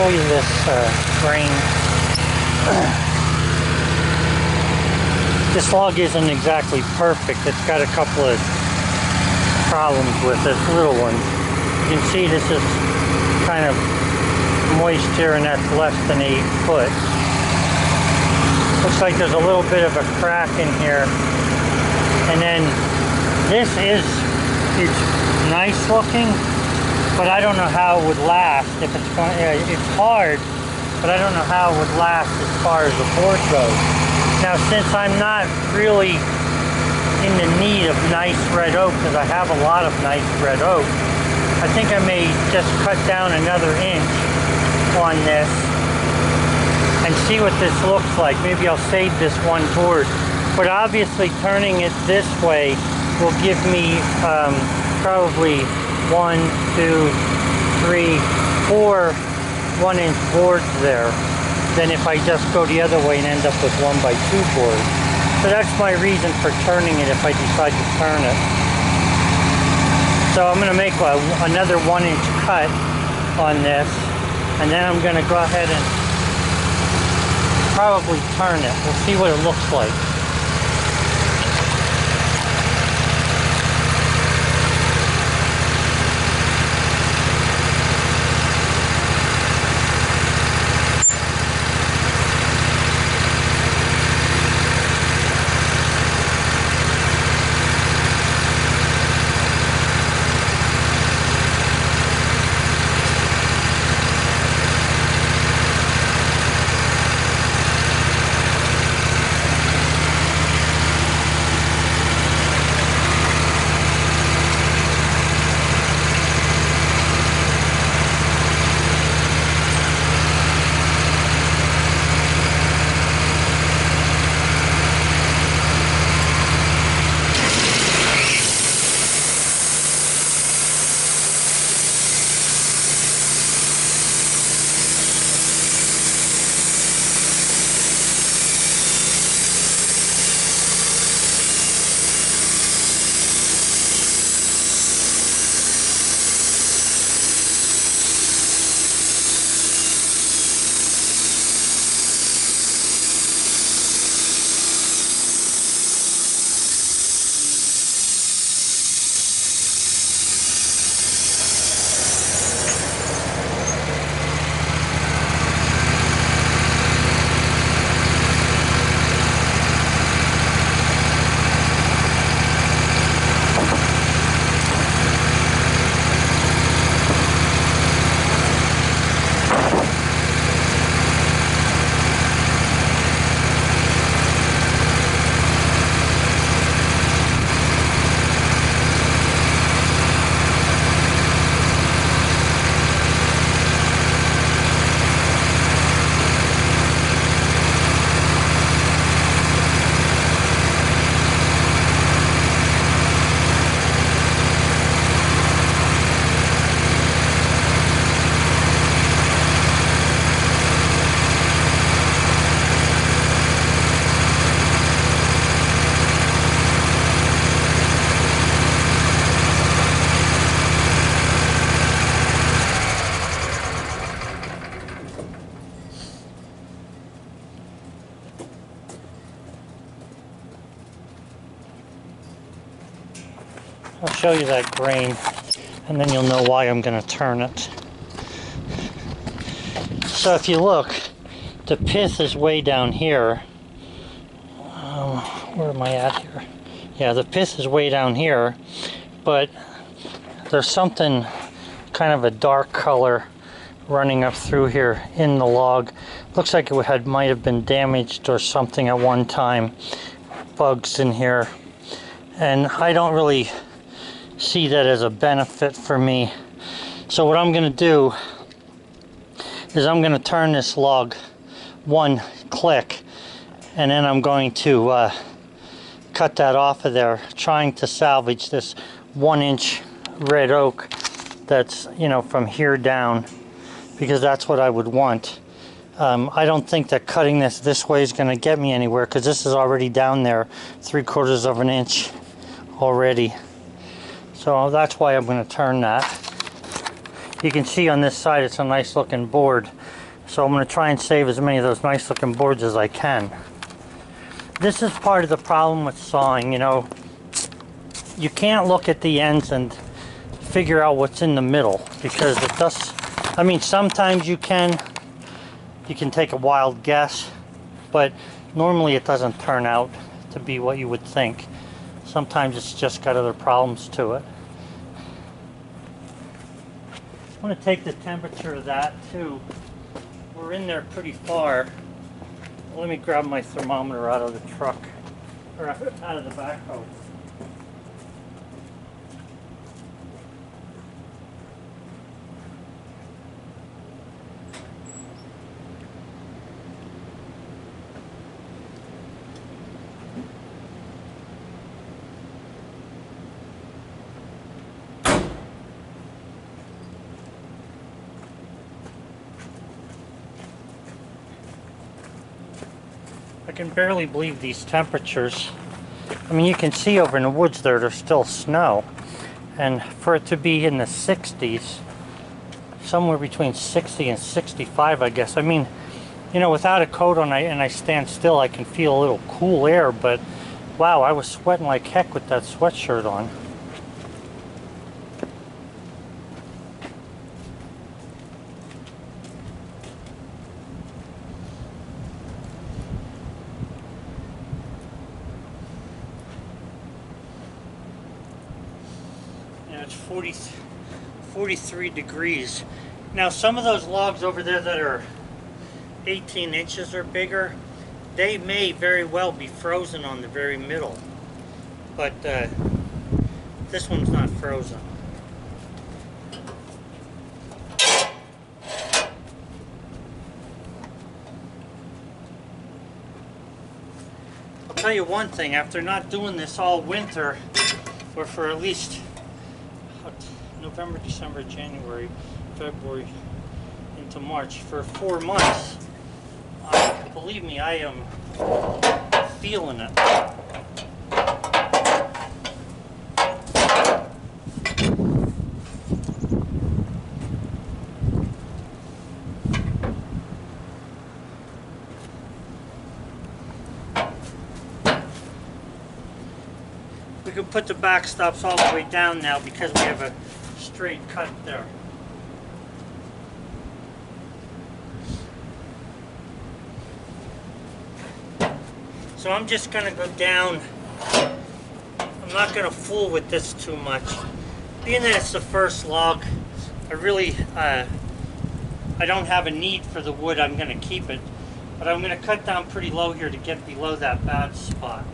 show you this grain. This log isn't exactly perfect. It's got a couple of problems with it, little ones. You can see this is kind of moist here, and that's less than 8 foot. Looks like there's a little bit of a crack in here. And then it's nice looking, but I don't know how it would last. If it's going, it's hard, but I don't know how it would last as far as the board goes. Now, since I'm not really in the need of nice red oak, because I have a lot of nice red oak, I think I may just cut down another inch on this and see what this looks like. Maybe I'll save this one board, but obviously turning it this way will give me probably 1, 2, 3, 4 1-inch boards there, than if I just go the other way and end up with 1x2 boards. So that's my reason for turning it if I decide to turn it. So I'm going to make another 1-inch cut on this, and then I'm going to go ahead and probably turn it. We'll see what it looks like. I'll show you that grain, and then you'll know why I'm going to turn it. So if you look, the pith is way down here. Where am I at here? Yeah, the pith is way down here, but there's something kind of a dark color running up through here in the log. Looks like it might have been damaged or something at one time. Bugs in here, and I don't really see that as a benefit for me. So what I'm going to do is I'm going to turn this log 1 click, and then I'm going to cut that off of there, trying to salvage this 1-inch red oak that's, you know, from here down, because that's what I would want. I don't think that cutting this way is going to get me anywhere, because this is already down there 3/4 of an inch already. So that's why I'm going to turn that. You can see on this side it's a nice looking board. So I'm going to try and save as many of those nice looking boards as I can. This is part of the problem with sawing, you know. You can't look at the ends and figure out what's in the middle, because it does, I mean, sometimes you can take a wild guess, but normally it doesn't turn out to be what you would think. Sometimes it's just got other problems to it. I want to take the temperature of that too. We're in there pretty far. Let me grab my thermometer out of the truck, or out of the backhoe. I can barely believe these temperatures. I mean, you can see over in the woods there, there's still snow. And for it to be in the 60s, somewhere between 60 and 65, I guess. I mean, you know, without a coat on and I stand still, I can feel a little cool air, but wow, I was sweating like heck with that sweatshirt on. It's 43 degrees. Now some of those logs over there that are 18 inches or bigger, they may very well be frozen on the very middle. But this one's not frozen. I'll tell you one thing, after not doing this all winter, or for at least November, December, January, February, into March, for 4 months, believe me, I am feeling it. We can put the backstops all the way down now because we have a straight cut there. So I'm just going to go down. I'm not going to fool with this too much. Being that it's the first log, I really, I don't have a need for the wood. I'm going to keep it. But I'm going to cut down pretty low here to get below that bad spot.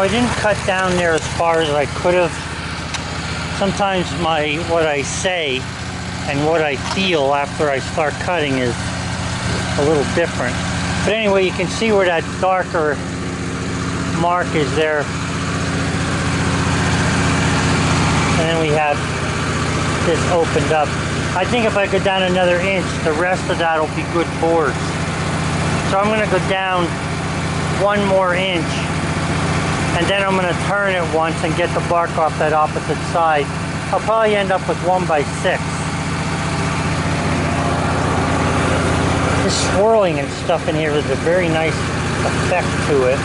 Now I didn't cut down there as far as I could have. Sometimes what I say and what I feel after I start cutting is a little different. But anyway, you can see where that darker mark is there. And then we have this opened up. I think if I go down another inch, the rest of that will be good boards. So I'm going to go down 1 more inch, and then I'm going to turn it once and get the bark off that opposite side. I'll probably end up with 1x6. This swirling and stuff in here is a very nice effect to it.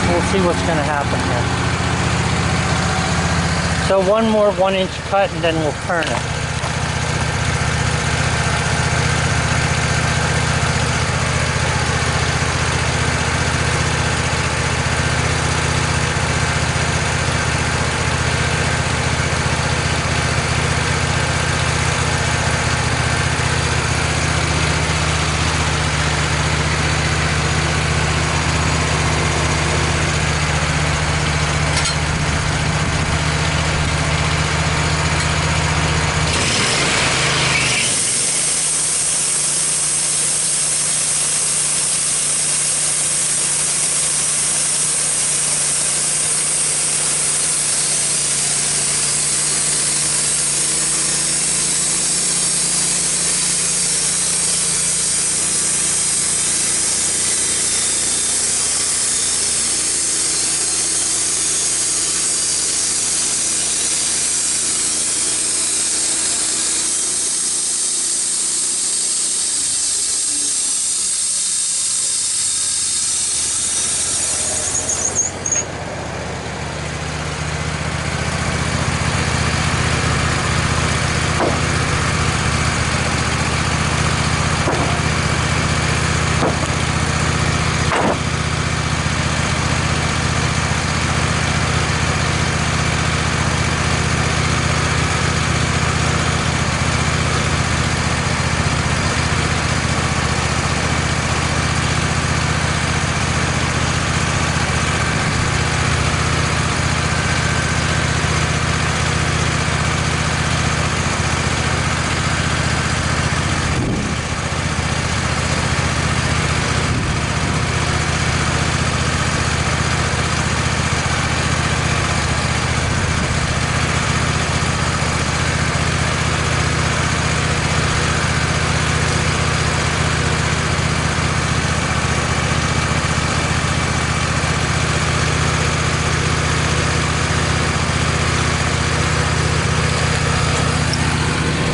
We'll see what's going to happen here. So 1 more 1-inch cut, and then we'll turn it.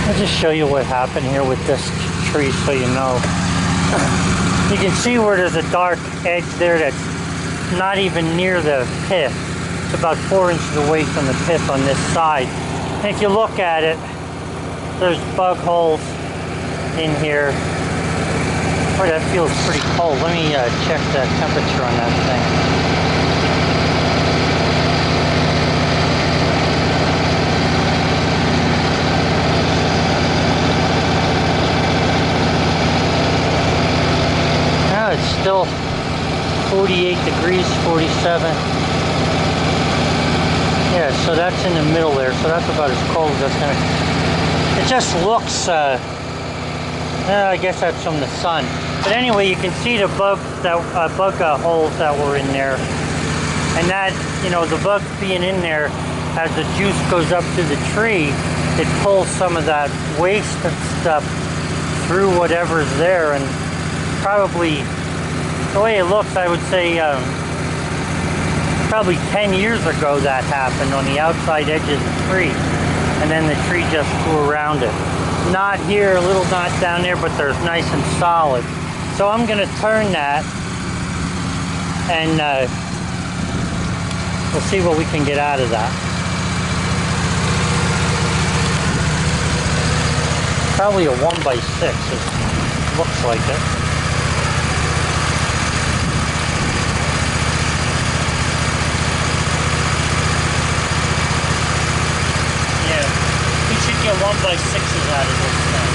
I'll just show you what happened here with this tree so you know. You can see where there's a dark edge there that's not even near the pith. It's about 4 inches away from the pith on this side. And if you look at it, there's bug holes in here. Boy, that feels pretty cold. Let me check the temperature on that thing. It's still 48 degrees, 47. Yeah, so that's in the middle there. So that's about as cold as that's gonna. It just looks. I guess that's from the sun. But anyway, you can see the bug holes that were in there, and that the bugs being in there, as the juice goes up through the tree, it pulls some of that waste and stuff through whatever's there, and probably. The way it looks, I would say probably 10 years ago that happened on the outside edge of the tree. And then the tree just grew around it. Not here, a little knot down there, but they're nice and solid. So I'm going to turn that and we'll see what we can get out of that. Probably a 1x6, it looks like it. Get 1x6s out of this thing.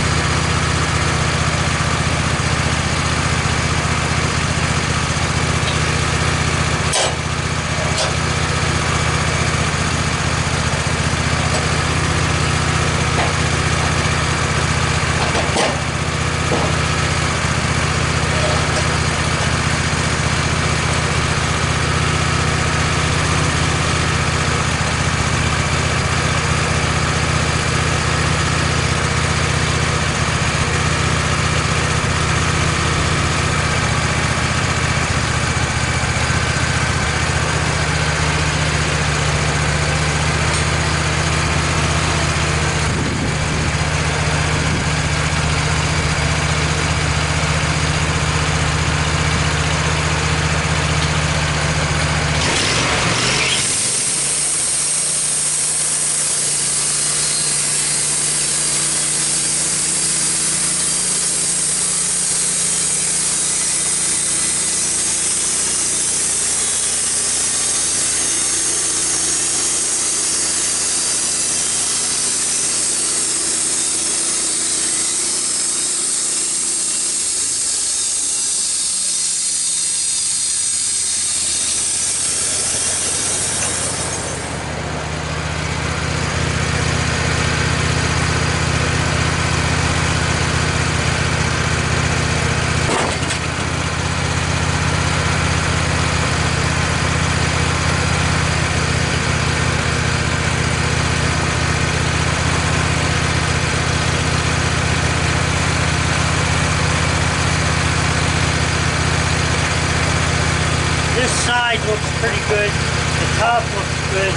This side looks pretty good. The top looks good.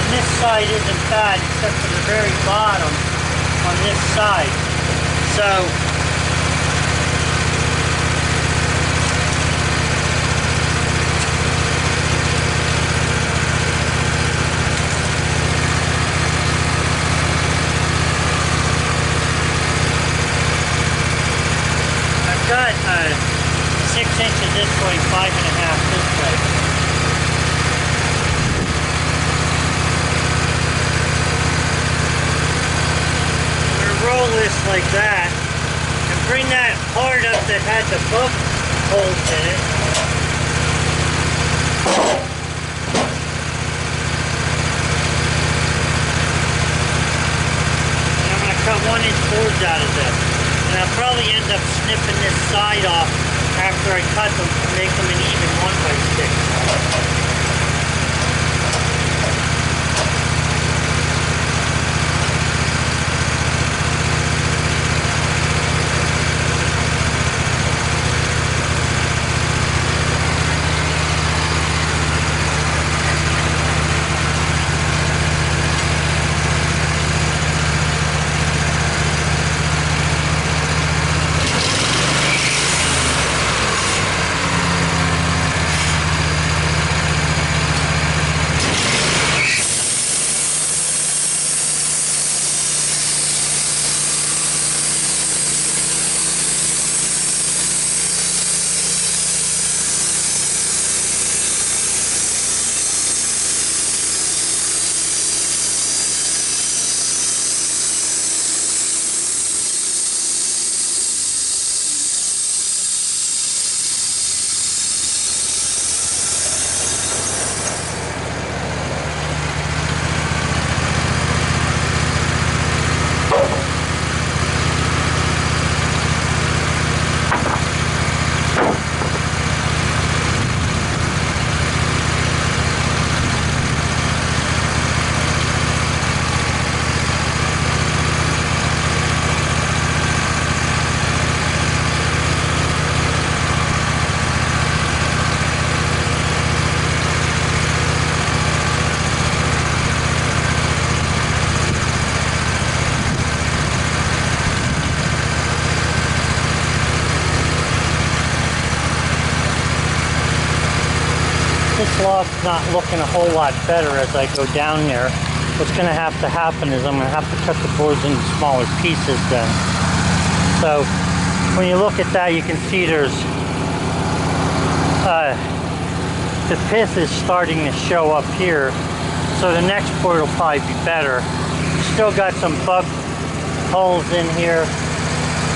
And this side isn't bad except for the very bottom on this side. So I've got 6 inches this way, 5.5 this way. Roll this like that and bring that part up that had the bump holes in it. And I'm going to cut 1-inch boards out of this. And I'll probably end up snipping this side off after I cut them to make them an even 1x6. This log's not looking a whole lot better as I go down there. What's going to have to happen is I'm going to have to cut the boards into smaller pieces then. So when you look at that, you can see there's the pith is starting to show up here. So the next board will probably be better. Still got some bug holes in here.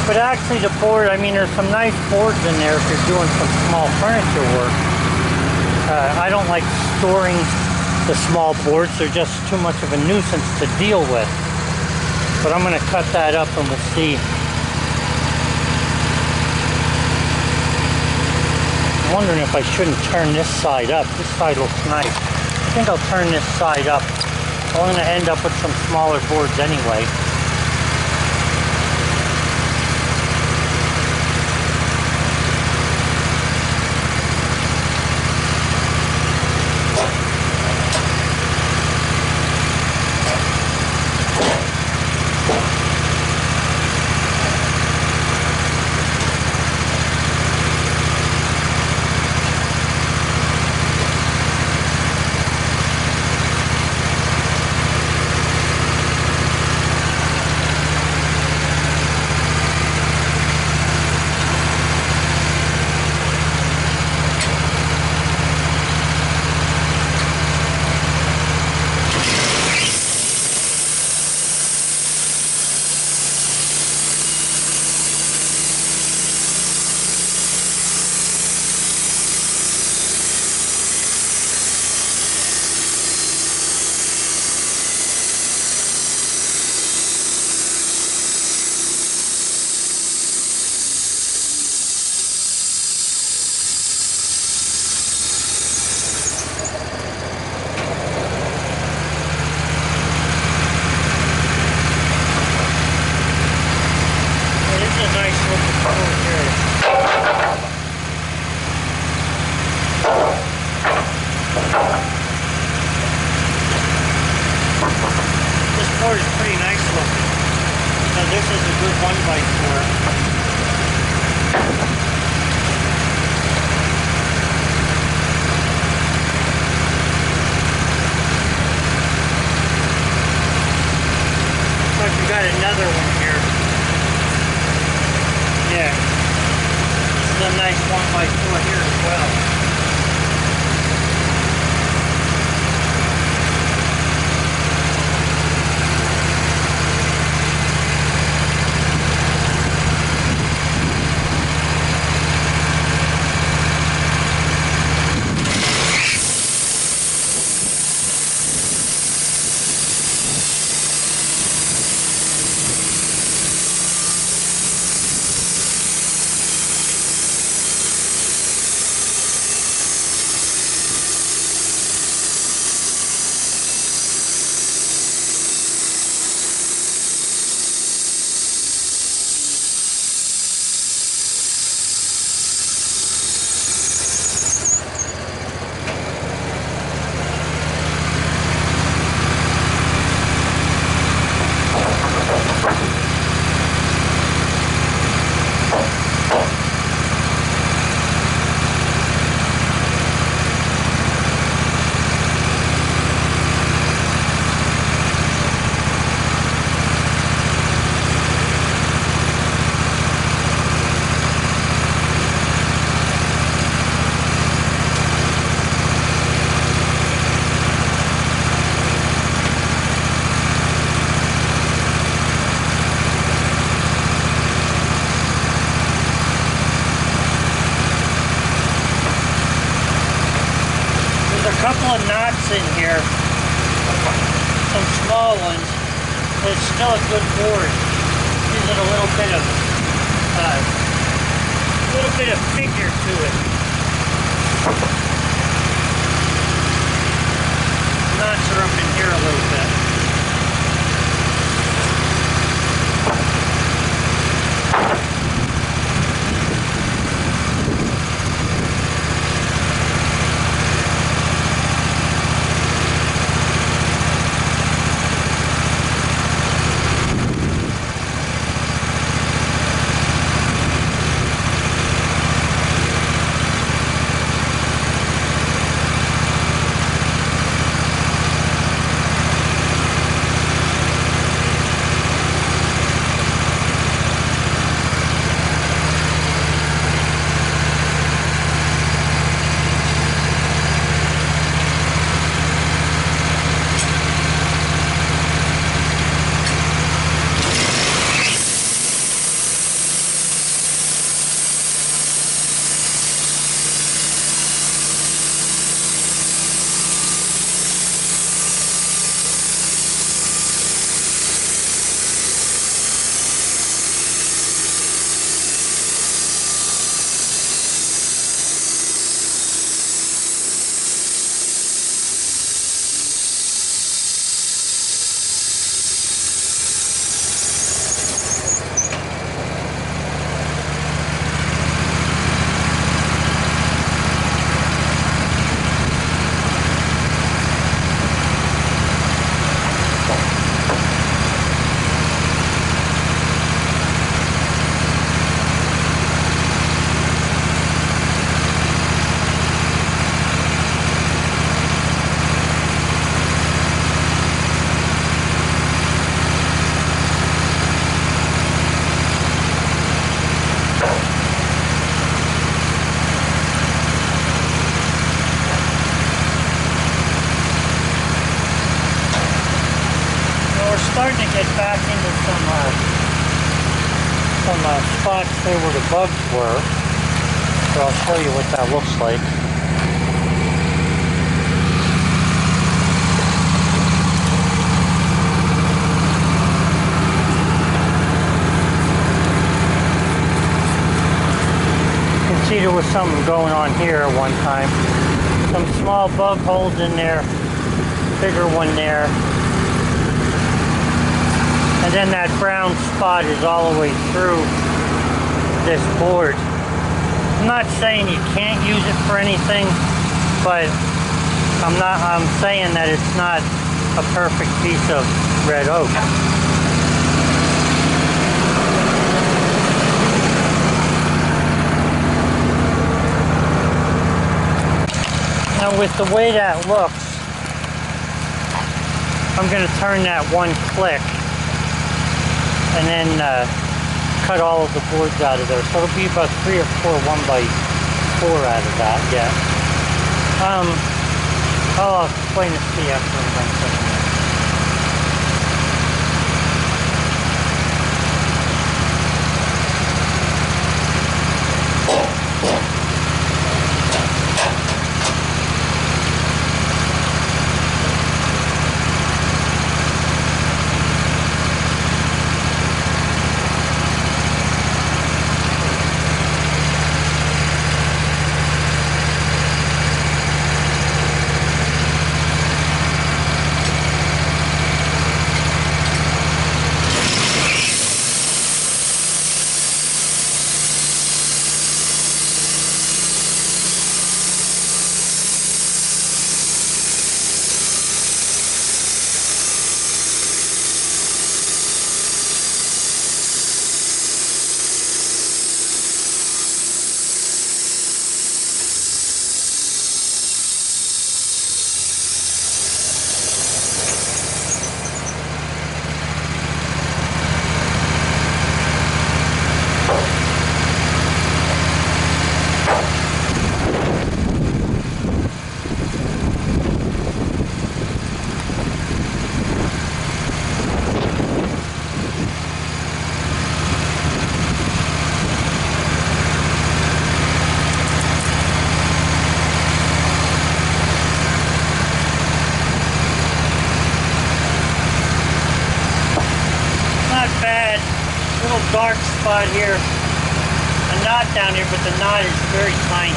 But actually the board, I mean, there's some nice boards in there if you're doing some small furniture work. I don't like storing the small boards. They're just too much of a nuisance to deal with. But I'm going to cut that up and we'll see. I'm wondering if I shouldn't turn this side up. This side looks nice. I think I'll turn this side up. I'm going to end up with some smaller boards anyway. This is a good 1x4. But you got another one here. Yeah. This is a nice 1x4 here as well. Couple of knots in here, some small ones, but it's still a good board. Gives it a little bit of figure to it. Knots are up in here a little bit. Starting to get back into some spots there where the bugs were. So I'll show you what that looks like. You can see there was something going on here at one time. Some small bug holes in there, bigger one there. And then that brown spot is all the way through this board. I'm not saying you can't use it for anything, but I'm saying that it's not a perfect piece of red oak. Now with the way that looks, I'm going to turn that one click and then cut all of the boards out of there. So it'll be about 3 or 4 1x4 out of that, yeah. I'll explain this to you after I'm done cutting it. Dark spot here, a knot down here, but the knot is very tiny.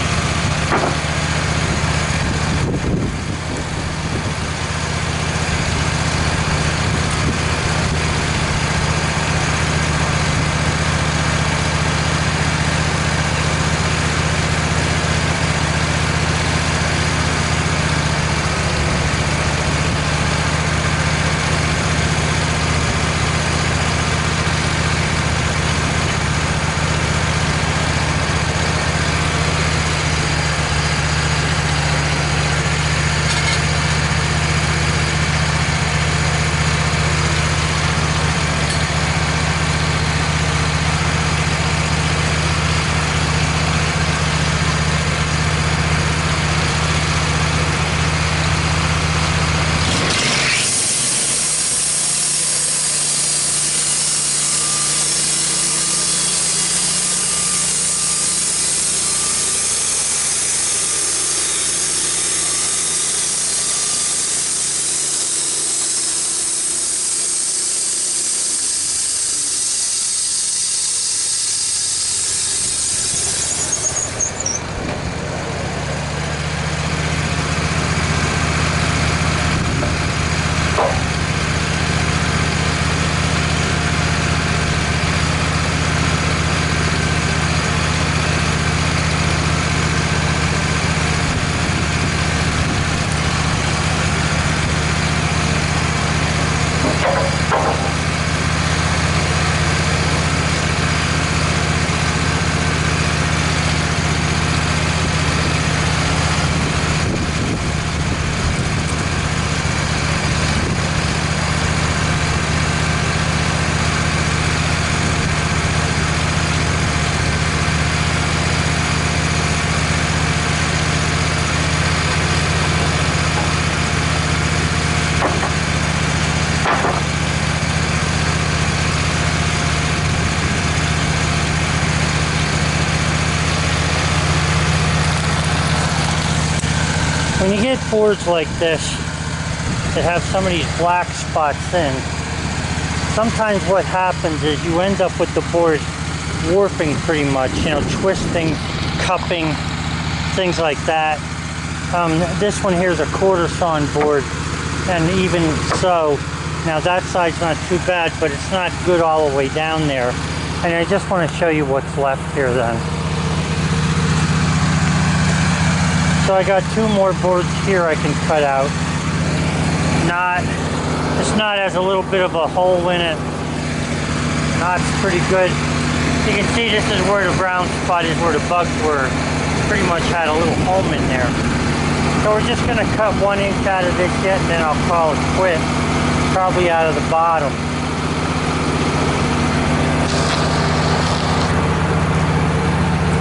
When you get boards like this that have some of these black spots in, sometimes what happens is you end up with the board warping pretty much, you know, twisting, cupping, things like that. This one here is a quarter sawn board, and even so, now that side's not too bad, but it's not good all the way down there. And I just want to show you what's left here then. So I got 2 more boards here I can cut out. This knot has a little bit of a hole in it. Knot's pretty good. You can see this is where the brown spot is, where the bugs were. Pretty much had a little home in there. So we're just going to cut 1 inch out of this yet, and then I'll call it quit. Probably out of the bottom.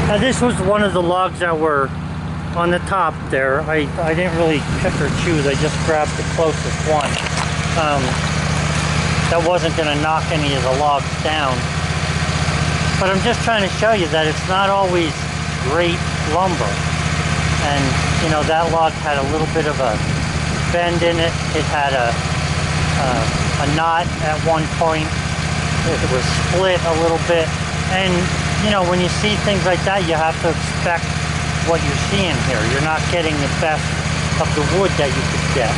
Now this was one of the logs that were on the top there. I didn't really pick or choose. I just grabbed the closest one. That wasn't going to knock any of the logs down. But I'm just trying to show you that it's not always great lumber. And you know, that log had a little bit of a bend in it. It had a knot at one point. It was split a little bit. And you know, when you see things like that, you have to expect what you're seeing here. You're not getting the best of the wood that you could get.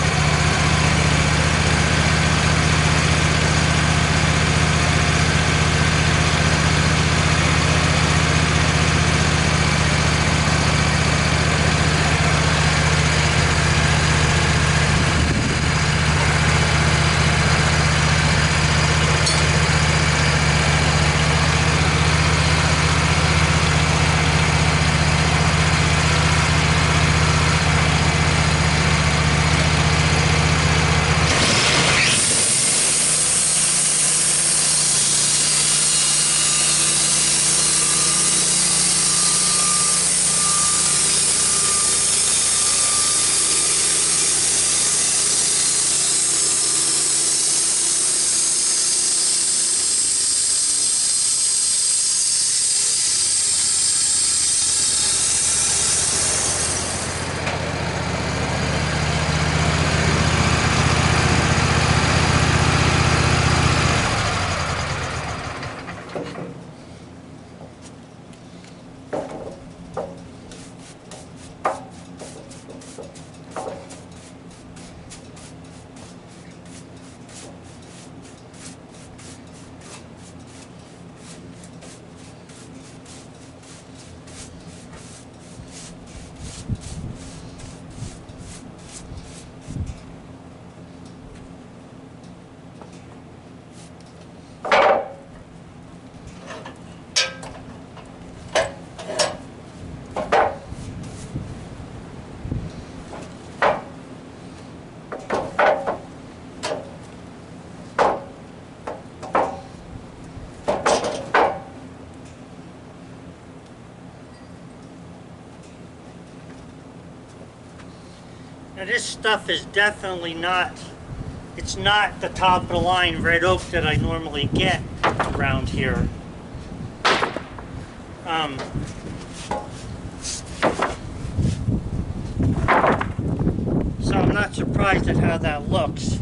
Now this stuff is definitely not, it's not the top of the line red oak that I normally get around here. So I'm not surprised at how that looks.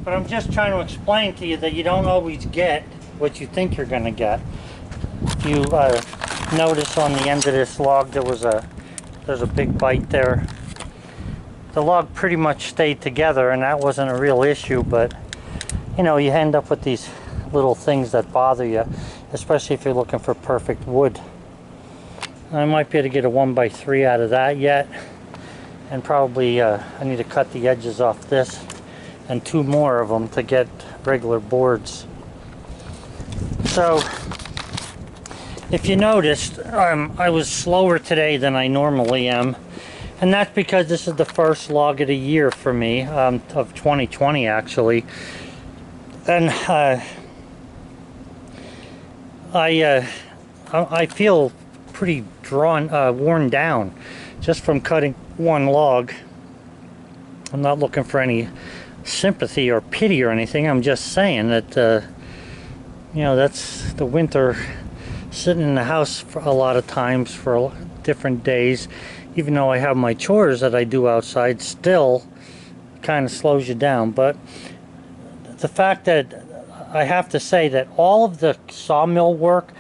But I'm just trying to explain to you that you don't always get what you think you're going to get. If you notice on the end of this log there's a big bite there. The log pretty much stayed together and that wasn't a real issue, but you know, you end up with these little things that bother you, especially if you're looking for perfect wood. I might be able to get a 1x3 out of that yet, and probably I need to cut the edges off this and 2 more of them to get regular boards. So if you noticed, I was slower today than I normally am, and that's because this is the first log of the year for me, of 2020 actually. And I feel pretty worn down just from cutting one log. I'm not looking for any sympathy or pity or anything. I'm just saying that you know, that's the winter. Sitting in the house for a lot of times for different days, even though I have my chores that I do outside, still kind of slows you down. But the fact that I have to say that all of the sawmill work,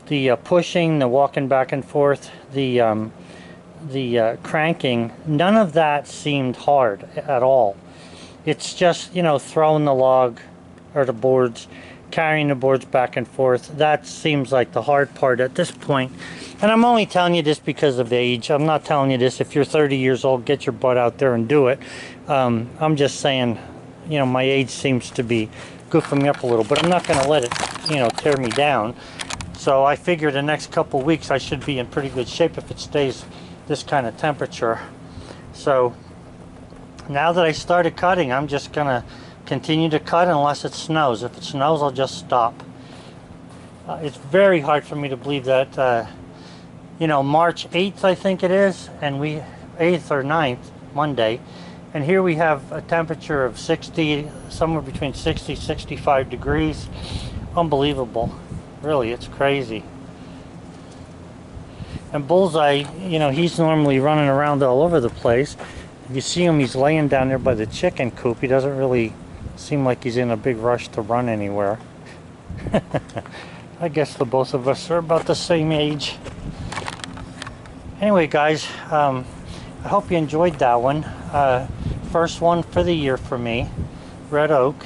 the pushing, the walking back and forth, the cranking, none of that seemed hard at all. It's just, you know, throwing the log or the boards, carrying the boards back and forth. That seems like the hard part at this point. And I'm only telling you this because of age. I'm not telling you this if you're 30 years old, get your butt out there and do it. I'm just saying, you know, my age seems to be goofing me up a little, but I'm not going to let it, you know, tear me down. So I figure the next couple weeks I should be in pretty good shape if it stays this kind of temperature. So now that I started cutting, I'm just gonna continue to cut unless it snows. If it snows, I'll just stop. It's very hard for me to believe that you know, March 8th I think it is, and 8th or 9th, Monday, and here we have a temperature of 60, somewhere between 60 65 degrees. Unbelievable. Really, it's crazy. And Bullseye, you know, he's normally running around all over the place. If you see him, he's laying down there by the chicken coop. He doesn't really seem like he's in a big rush to run anywhere. I guess the both of us are about the same age. Anyway, guys, I hope you enjoyed that one. First one for the year for me, red oak.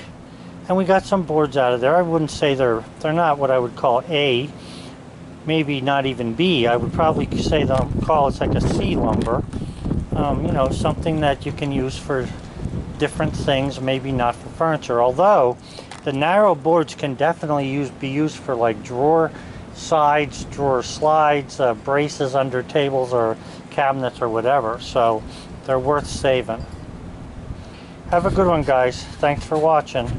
And we got some boards out of there. I wouldn't say they're not what I would call A, maybe not even B. I would probably say call it's like a C lumber. You know, something that you can use for different things, maybe not for furniture. Although the narrow boards can definitely be used for like drawer sides, drawer slides, braces under tables or cabinets or whatever. So they're worth saving. Have a good one, guys. Thanks for watching.